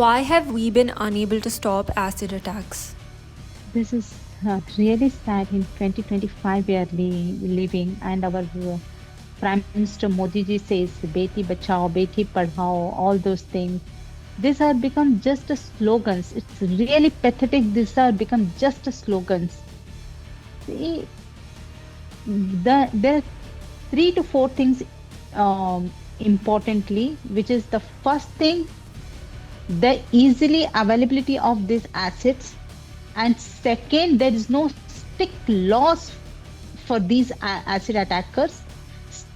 Why have we been unable to stop acid attacks? This is really sad. In 2025, we are living, and our Prime Minister Modi ji says, "Beti bachao, beti padhao," all those things. These are become just a slogans. It's really pathetic. These are become just a slogans. See, there are three to four things importantly, which is the first thing, the easily availability of these assets, and second, there is no strict laws for these acid attackers.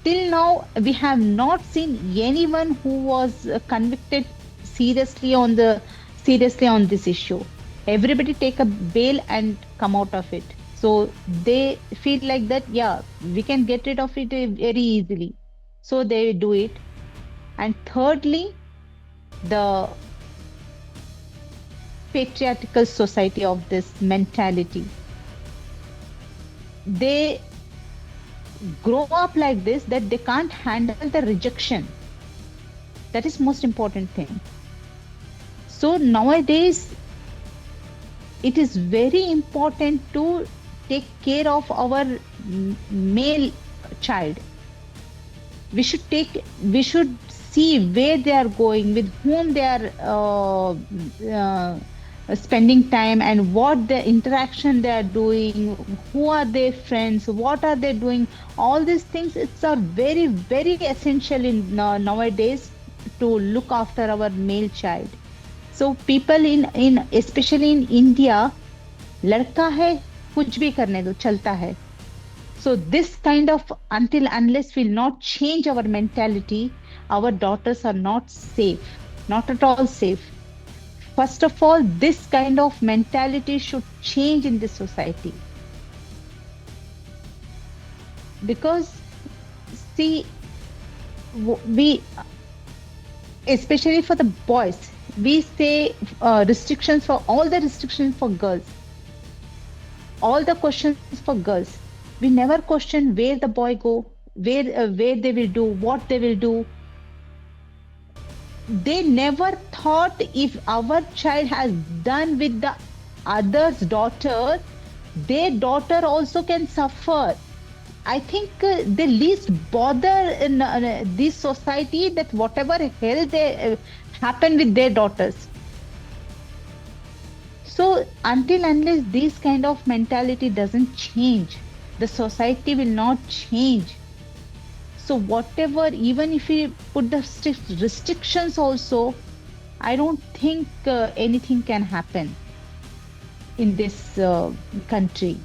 Till now, we have not seen anyone who was convicted seriously on this issue. Everybody take a bail and come out of it. So they feel like that, yeah, we can get rid of it very easily. So they do it. And thirdly, the patriarchal society of this mentality. They grow up like this that they can't handle the rejection. That is most important thing. So nowadays, it is very important to take care of our male child. We should see where they are going, with whom they are spending time, and what the interaction they are doing, who are their friends, what are they doing. All these things, it's are very very essential in nowadays to look after our male child. So people in especially in India, लड़का है कुछ भी करने दो चलता है. So this kind of, until unless we'll not change our mentality, our daughters are not safe, not at all safe. First of all, this kind of mentality should change in this society. Because see, we, especially for the boys, we say restrictions for all the restrictions for girls, all the questions for girls. We never question where the boy go, where they will do, what they will do. They never thought if our child has done with the other's daughter, their daughter also can suffer. I think they least bother in this society that whatever hell they happen with their daughters. So until unless this kind of mentality doesn't change, the society will not change. So whatever, even if we put the restrictions also, I don't think anything can happen in this country.